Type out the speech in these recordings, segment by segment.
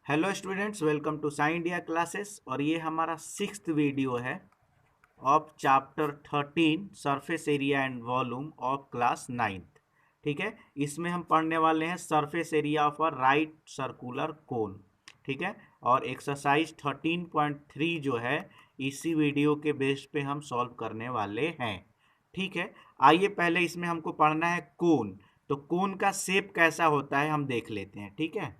Hello students, welcome to Sai India classes. और ये हमारा 6th वीडियो है of chapter 13 surface area and volume of class 9th। ठीक है, इसमें हम पढ़ने वाले हैं surface area of a right circular cone. ठीक है, और एक्सरसाइज 13.3 जो है इसी वीडियो के बेस पे हम सॉल्व करने वाले हैं। ठीक है, आइए पहले इसमें हमको पढ़ना है कोन। तो कोन का शेप कैसा होता है हम देख लेते हैं। ठीक है,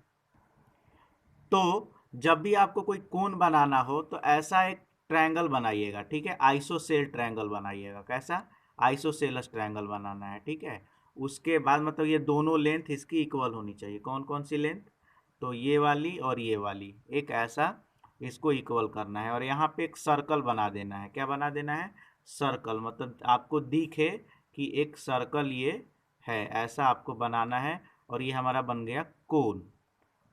तो जब भी आपको कोई कोन बनाना हो तो ऐसा एक ट्रायंगल बनाइएगा। ठीक है, आइसोसेल ट्रायंगल बनाइएगा। कैसा? आइसोसेलस ट्रायंगल बनाना है। ठीक है, उसके बाद मतलब ये दोनों लेंथ इसकी इक्वल होनी चाहिए। कौन कौन सी लेंथ? तो ये वाली और ये वाली, एक ऐसा इसको इक्वल करना है। और यहाँ पे एक सर्कल बना देना है। क्या बना देना है? सर्कल, मतलब आपको दिखे कि एक सर्कल ये है, ऐसा आपको बनाना है। और ये हमारा बन गया कोन।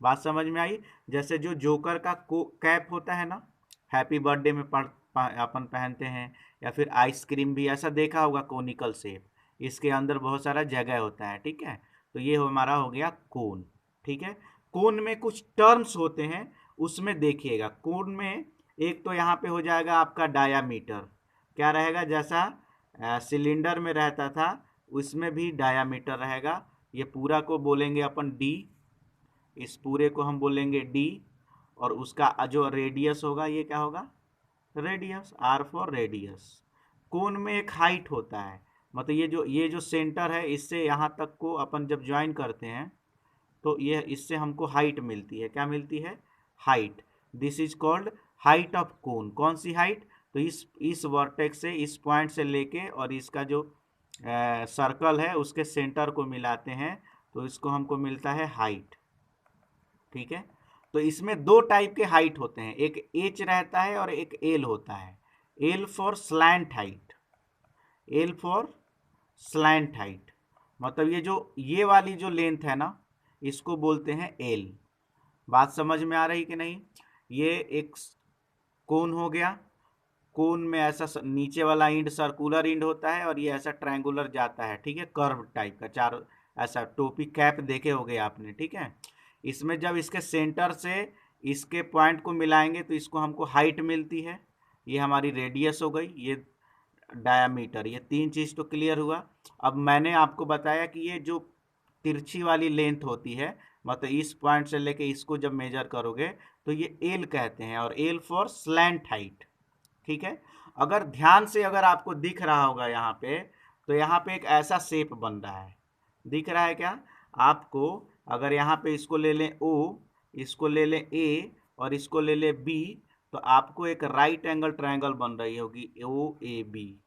बात समझ में आई? जैसे जो जोकर का कैप होता है ना, हैप्पी बर्थडे में अपन पहनते हैं, या फिर आइसक्रीम भी ऐसा देखा होगा कोनिकल शेप, इसके अंदर बहुत सारा जगह होता है। ठीक है, तो ये हमारा हो गया कोन। ठीक है, कोन में कुछ टर्म्स होते हैं, उसमें देखिएगा। कोन में एक तो यहाँ पे हो जाएगा आपका डायामीटर। क्या रहेगा? जैसा सिलेंडर में रहता था उसमें भी डायामीटर रहेगा। ये पूरा को बोलेंगे अपन डी, इस पूरे को हम बोलेंगे डी। और उसका जो रेडियस होगा ये क्या होगा? Radius, R for radius. Cone में एक हाइट होता है, मतलब ये जो सेंटर है इससे यहाँ तक को अपन जब ज्वाइन करते हैं तो ये इससे हमको हाइट मिलती है। क्या मिलती है? Height. This is called height of cone. कौन सी हाइट? तो इस वर्टेक्स से, इस पॉइंट से लेके और इसका जो सर्कल है उसके सेंटर को मिलाते हैं तो इसको हमको मिलता है हाइट। ठीक है, तो इसमें दो टाइप के हाइट होते हैं, एक एच रहता है और एक एल होता है। L for slant height, L for slant height, मतलब ये वाली जो लेंथ है ना, इसको बोलते हैं एल। बात समझ में आ रही कि नहीं? ये एक कोन हो गया। कोन में ऐसा नीचे वाला इंड सर्कुलर इंड होता है और ये ऐसा ट्रायंगुलर जाता है। ठीक है, कर्व टाइप का, चार ऐसा टोपी कैप देखे होगे आपने। ठीक है, इसमें जब इसके सेंटर से इसके पॉइंट को मिलाएंगे तो इसको हमको हाइट मिलती है। ये हमारी रेडियस हो गई, ये डायामीटर। ये तीन चीज़ तो क्लियर हुआ। अब मैंने आपको बताया कि ये जो तिरछी वाली लेंथ होती है, मतलब इस पॉइंट से लेके इसको जब मेजर करोगे तो ये एल कहते हैं, और एल फॉर स्लैंट हाइट। ठीक है, अगर ध्यान से अगर आपको दिख रहा होगा यहाँ पे, तो यहाँ पे एक ऐसा शेप बन रहा है। दिख रहा है क्या आपको? अगर यहाँ पे इसको ले लें ओ, इसको ले लें ए और इसको ले लें बी, तो आपको एक राइट एंगल ट्रायंगल बन रही होगी ओ ए बी।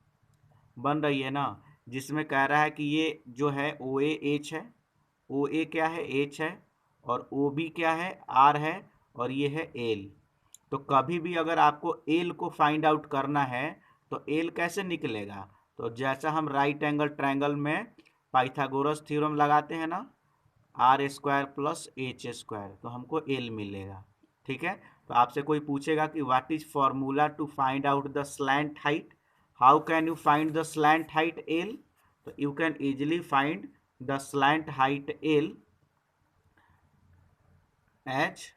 बन रही है ना? जिसमें कह रहा है कि ये जो है ओ ए एच है, ओ ए क्या है? एच है। और ओ बी क्या है? आर है। और ये है एल। तो कभी भी अगर आपको एल को फाइंड आउट करना है तो एल कैसे निकलेगा? तो जैसा हम राइट एंगल ट्रायंगल में पाइथागोरस थ्योरम लगाते हैं ना, R square plus H square, तो हमको एल मिलेगा। ठीक है, तो आपसे कोई पूछेगा कि what is formula to find out the slant height, how can you find the slant height L? तो you can easily find the slant height L H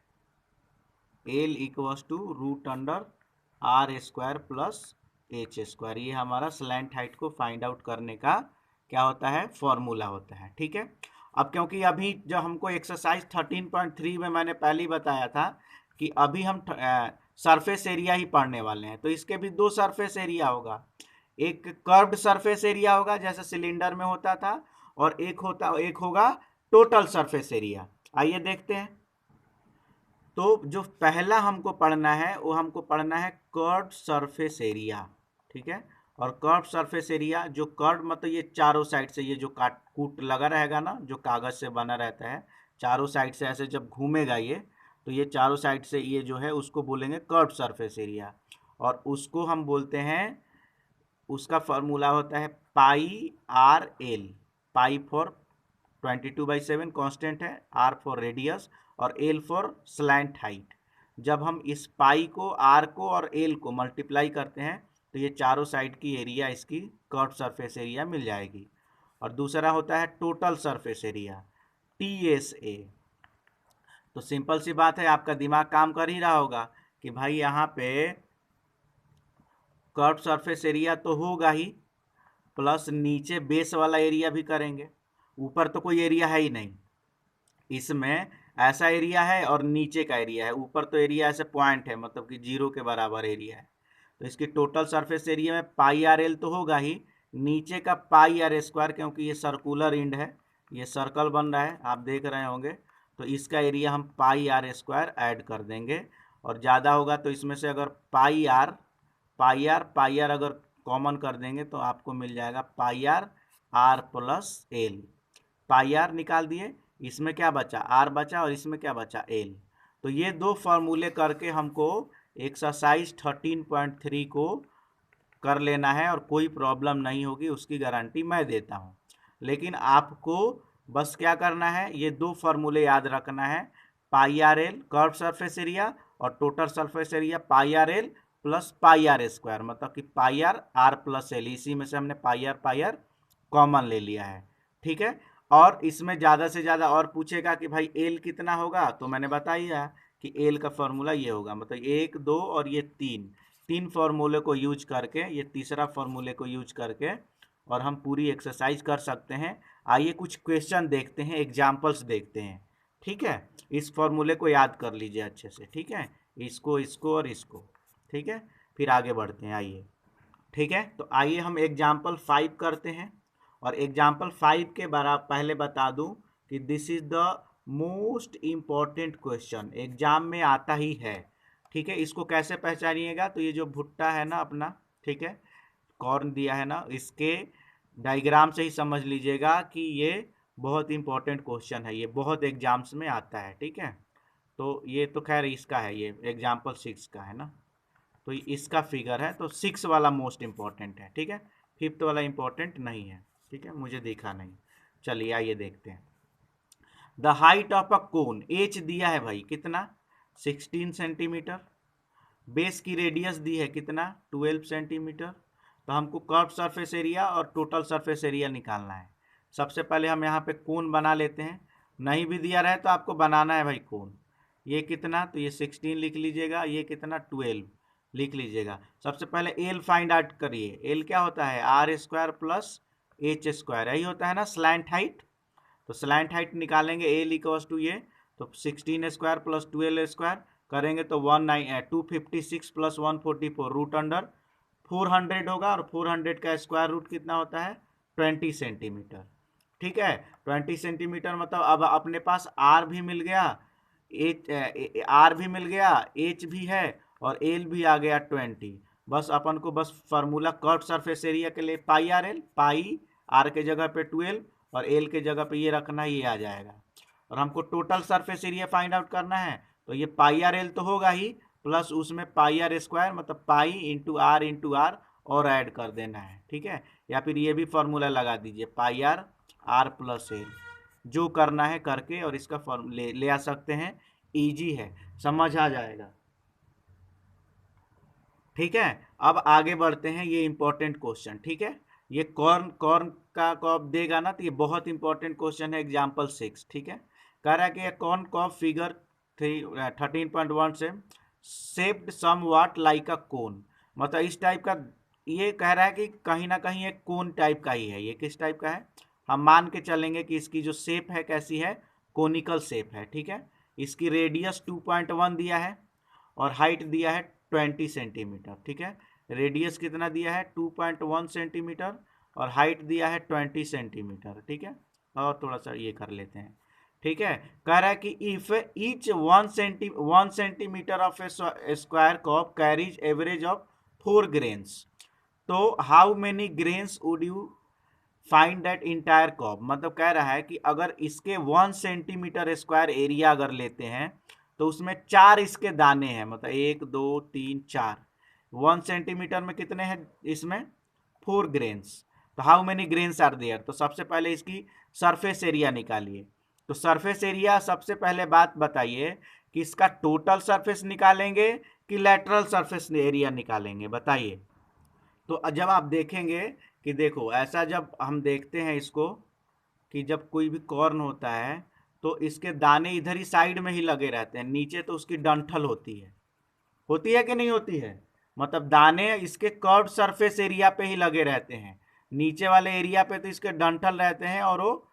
L equals to root under R square plus H square. ये हमारा slant height को find out करने का क्या होता है? Formula होता है। ठीक है, अब क्योंकि अभी जो हमको एक्सरसाइज 13.3 में मैंने पहले ही बताया था कि अभी हम सरफेस एरिया ही पढ़ने वाले हैं, तो इसके भी दो सरफेस एरिया होगा। एक कर्व्ड सरफेस एरिया होगा जैसे सिलेंडर में होता था, और एक होगा टोटल सरफेस एरिया। आइए देखते हैं। तो जो पहला हमको पढ़ना है वो हमको पढ़ना है कर्व सरफेस एरिया। ठीक है, और कर्व सरफेस एरिया, जो कर्व मतलब ये चारों साइड से ये जो काट कूट लगा रहेगा ना, जो कागज से बना रहता है, चारों साइड से ऐसे जब घूमेगा ये, तो ये चारों साइड से ये जो है उसको बोलेंगे कर्व सरफेस एरिया। और उसको हम बोलते हैं, उसका फार्मूला होता है pi R L. Pi for 22/7 constant है, आर फॉर रेडियस, और एल फॉर स्लैंट हाइट। जब हम इस पाई को, आर को और एल को मल्टीप्लाई करते हैं तो ये चारों साइड की एरिया इसकी कर्व सरफेस एरिया मिल जाएगी। और दूसरा होता है total surface area, T S A. तो सिंपल सी बात है, आपका दिमाग काम कर ही रहा होगा कि भाई यहाँ पे कर्व सरफेस एरिया तो होगा ही, प्लस नीचे बेस वाला एरिया भी करेंगे। ऊपर तो कोई एरिया है ही नहीं, इसमें ऐसा एरिया है और नीचे का एरिया है। ऊपर तो एरिया ऐसे पॉइंट है, मतलब कि जीरो के बराबर एरिया है। तो इसकी टोटल सरफेस एरिया में पाई आर एल तो होगा ही, नीचे का पाई आर स्क्वायर, क्योंकि ये सर्कुलर इंड है, ये सर्कल बन रहा है, आप देख रहे होंगे। तो इसका एरिया हम पाई आर स्क्वायर ऐड कर देंगे, और ज़्यादा होगा तो इसमें से अगर पाई आर अगर कॉमन कर देंगे तो आपको मिल जाएगा pi R R plus L. Pi R निकाल दिए, इसमें क्या बचा, आर बचा, और इसमें क्या बचा, एल। तो ये दो फॉर्मूले करके हमको एक्सरसाइज 13.3 को कर लेना है, और कोई प्रॉब्लम नहीं होगी, उसकी गारंटी मैं देता हूँ। लेकिन आपको बस क्या करना है, ये दो फॉर्मूले याद रखना है, pi R L curve surface area, और total surface area pi R L plus pi R square, मतलब कि pi R R plus L. इसी में से हमने पाई आर कॉमन ले लिया है, ठीक है। और इसमें ज़्यादा से ज़्यादा और पूछेगा कि भाई एल कितना होगा, तो मैंने बताया कि एल का फॉर्मूला ये होगा, मतलब 1 2 और ये 3 फॉर्मूले को यूज करके, ये तीसरा फॉर्मूले को यूज करके और हम पूरी एक्सरसाइज कर सकते हैं। आइए कुछ क्वेश्चन देखते हैं, एग्जाम्पल्स देखते हैं, ठीक है। इस फॉर्मूले को याद कर लीजिए अच्छे से, ठीक है, इसको इसको और इसको, ठीक है। फिर आगे बढ़ते हैं, आइए, ठीक है। तो आइए हम एग्जाम्पल 5 करते हैं, और एग्जाम्पल 5 के बारे पहले बता दूं कि this is the most important question, exam में आता ही है, ठीक है। इसको कैसे पहचानिएगा, तो ये जो भुट्टा है ना अपना, ठीक है, कॉर्न दिया है ना, इसके डायग्राम से ही समझ लीजिएगा कि ये बहुत इंपॉर्टेंट क्वेश्चन है, ये बहुत एग्जाम्स में आता है, ठीक है। तो ये तो खैर इसका है, ये एग्जाम्पल 6 का है ना, तो इसका फिगर है, तो 6 वाला मोस्ट इम्पॉर्टेंट है, ठीक है। 5th वाला इम्पॉर्टेंट नहीं है, ठीक है, मुझे देखा नहीं। चलिए आइए देखते हैं। The height of a cone, H दिया है भाई कितना, 16 सेंटीमीटर। बेस की रेडियस दी है कितना, 12 सेंटीमीटर। तो हमको कर्व सरफेस एरिया और टोटल सरफेस एरिया निकालना है। सबसे पहले हम यहाँ पे कोन बना लेते हैं, नहीं भी दिया रहे तो आपको बनाना है भाई कोन। ये कितना, तो ये 16 लिख लीजिएगा, ये कितना 12 लिख लीजिएगा। सबसे पहले एल फाइंड आउट करिए, एल क्या होता है, R square plus H square, यही होता है ना स्लैंट हाइट। तो स्लैंट हाइट निकालेंगे, एल इक्वल्स टू ये, तो 16 स्क्वायर प्लस 12 स्क्वायर करेंगे तो 256 प्लस 144 रूट अंडर 400 होगा, और 400 का स्क्वायर रूट कितना होता है, 20 सेंटीमीटर, ठीक है। 20 सेंटीमीटर मतलब अब अपने पास आर भी मिल गया, आर भी मिल गया, एच भी है, और एल भी आ गया 20। बस अपन को बस फार्मूला कर्व सरफेस एरिया के लिए पाई आर एल, पाई आर के जगह पे 12 और एल के जगह पे ये रखना, ये आ जाएगा। और हमको total surface area find out करना है, तो ये पाई आर एल तो होगा ही, प्लस उसमें पाई आर स्क्वायर, मतलब पाई इंटू आर और ऐड कर देना है, ठीक है। या फिर ये भी फॉर्मूला लगा दीजिए, पाई आर आर प्लस एल, जो करना है करके, और इसका ले आ सकते हैं, इजी है, समझ आ जाएगा, ठीक है। अब आगे बढ़ते हैं, ये इंपॉर्टेंट क्वेश्चन, ठीक है। ये कॉर्न कॉर्न का कॉप देगा ना, तो ये बहुत इंपॉर्टेंट क्वेश्चन है, एग्जाम्पल 6, ठीक है। कह रहा है कि ये कॉर्न कॉप फिगर 13.1 से शेप्ड सम वाट लाइक अ कोन, मतलब इस टाइप का, ये कह रहा है कि कहीं ना कहीं एक कोन टाइप का ही है। ये किस टाइप का है, हम मान के चलेंगे कि इसकी जो शेप है कैसी है, कोनिकल शेप है, ठीक है। इसकी रेडियस 2.1 दिया है, और हाइट दिया है 20 सेंटीमीटर, ठीक है। रेडियस कितना दिया है, 2.1 सेंटीमीटर, और हाइट दिया है 20 सेंटीमीटर, ठीक है। और थोड़ा सा ये कर लेते हैं, ठीक है। कह रहा है कि if each 1 centimetre of a square crop carries average of 4 grains, तो how many grains would you find that entire crop, मतलब कह रहा है कि अगर इसके 1 सेंटीमीटर स्क्वायर एरिया अगर लेते हैं, तो उसमें 4 इसके दाने हैं, मतलब 1 2 3 4, 1 सेंटीमीटर में कितने हैं, इसमें 4 ग्रेन्स। तो how many grains are there, तो सबसे पहले इसकी सरफेस एरिया निकालिए। तो सरफेस एरिया सबसे पहले बात बताइए कि इसका टोटल सरफेस निकालेंगे कि लेटरल सरफेस एरिया निकालेंगे, बताइए। तो जब आप देखेंगे कि देखो, ऐसा जब हम देखते हैं इसको, कि जब कोई भी कॉर्न होता है तो इसके दाने इधर ही साइड में ही लगे रहते हैं, नीचे तो उसकी डंठल होती है कि नहीं होती है? मतलब दाने इसके कर्व सरफेस एरिया पे ही लगे रहते हैं, नीचे वाले एरिया पे तो इसके डंठल रहते हैं और वो,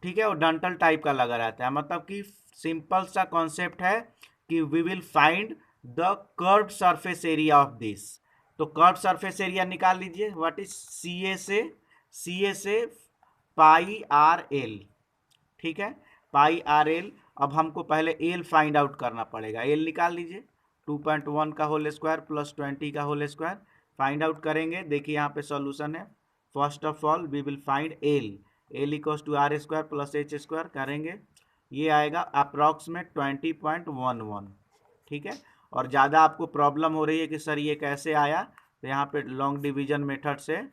ठीक है, वो डंठल टाइप का लगा रहता है। मतलब कि सिंपल सा कॉन्सेप्ट है कि we will find the curve surface area of this. तो कर्व सरफेस एरिया निकाल लीजिए, व्हाट इज सी ए से पाई आर एल, ठीक है, पाई आर एल। अब हमको पहले एल फाइंड आउट करना पड़ेगा, एल निकाल लीजिए, 2.1 का होल स्क्वायर प्लस 20 का होल स्क्वायर फाइंड आउट करेंगे। देखिए यहाँ पे सॉल्यूशन है। First of all we will find L equals to R square plus H square करेंगे, ये आएगा अप्रॉक्सीमेट 20.11, ठीक है। और ज़्यादा आपको प्रॉब्लम हो रही है कि सर ये कैसे आया, तो यहाँ पे लॉन्ग डिवीजन मेथड से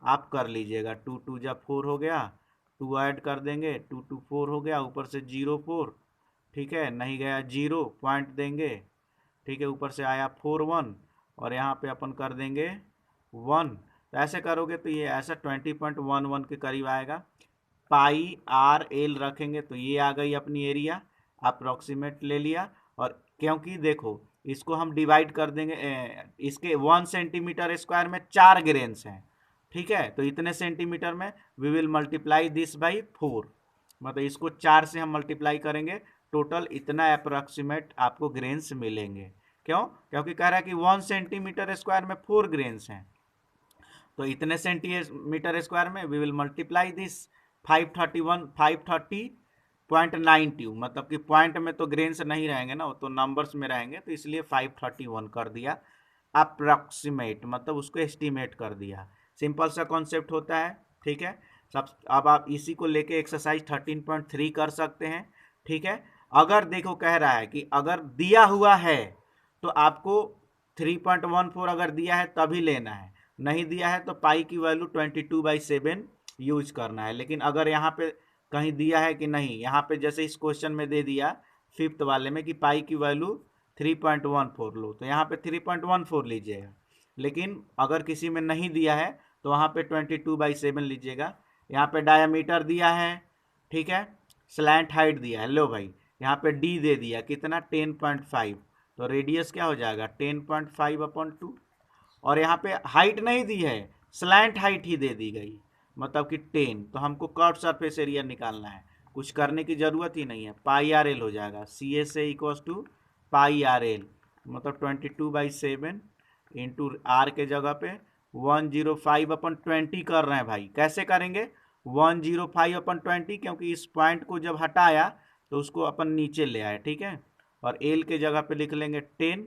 आप कर लीजिएगा। 2 2 जब 4 हो गया, 2 ऐड कर देंगे, 2 2 4 हो गया, ऊपर से 0 4, ठीक है, नहीं गया 0 पॉइंट देंगे, ठीक है, ऊपर से आया 4 1 और यहाँ पे अपन कर देंगे 1। तो ऐसे करोगे तो ये ऐसा 20.11 के करीब आएगा। पाई आर एल रखेंगे तो ये आ गई अपनी एरिया, अप्रोक्सीमेट ले लिया। और क्योंकि देखो इसको हम डिवाइड कर देंगे, इसके 1 सेंटीमीटर स्क्वायर में 4 ग्रेन्स हैं, ठीक है, तो इतने सेंटीमीटर में we will multiply this by 4, मतलब इसको 4 से हम मल्टीप्लाई करेंगे, टोटल इतना अप्रोक्सीमेट आपको ग्रेन्स मिलेंगे। क्यों? क्योंकि कह रहा है कि 1 सेंटीमीटर स्क्वायर में 4 ग्रेन्स हैं, तो इतने सेंटीमीटर स्क्वायर में वी विल मल्टीप्लाई दिस 530.92, मतलब कि पॉइंट में तो ग्रेन्स नहीं रहेंगे ना, वो तो नंबर्स में रहेंगे, तो इसलिए 531 कर दिया अप्रॉक्सीमेट, मतलब उसको एस्टिमेट कर दिया। सिंपल सा कॉन्सेप्ट होता है, ठीक है। सब अब आप इसी को लेके एक्सरसाइज 13.3 कर सकते हैं, ठीक है। अगर देखो कह रहा है कि अगर दिया हुआ है तो आपको 3.14 अगर दिया है तभी लेना है, नहीं दिया है तो पाई की वैल्यू 22/7 यूज करना है। लेकिन अगर यहाँ पे कहीं दिया है कि नहीं, यहाँ पे जैसे इस क्वेश्चन में दे दिया फिफ्थ वाले में कि पाई की वैल्यू 3.14 लो, तो यहाँ पे 3.14 लीजिएगा। लेकिन अगर किसी में नहीं दिया है तो वहाँ पे 22/7 लीजिएगा। यहाँ पे डायामीटर दिया है, ठीक है, स्लैंट हाइट दिया है, लो भाई यहाँ पे डी दे दिया कितना 10.5, तो रेडियस क्या हो जाएगा 10.5/2। और यहाँ पे हाइट नहीं दी है, स्लैंट हाइट ही दे दी गई, मतलब कि 10। तो हमको कर्व सरफेस एरिया निकालना है, कुछ करने की ज़रूरत ही नहीं है, पाई आर एल हो जाएगा, C S A equals to pi R L, मतलब 22/7 इंटू आर के जगह पे 105/20 कर रहे हैं भाई। कैसे करेंगे 105/20, क्योंकि इस पॉइंट को जब हटाया तो उसको अपन नीचे ले आए, ठीक है। और एल के जगह पे लिख लेंगे 10,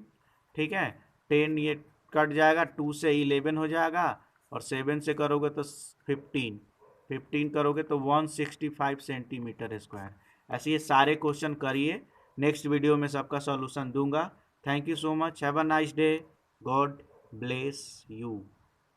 ठीक है, 10 ये कट जाएगा, 2 से 11 हो जाएगा, और 7 से करोगे तो 15 करोगे तो 165 सेंटीमीटर स्क्वायर। ऐसे ये सारे क्वेश्चन करिए, नेक्स्ट वीडियो में सबका सॉल्यूशन दूंगा। Thank you so much, have a nice day, God bless you.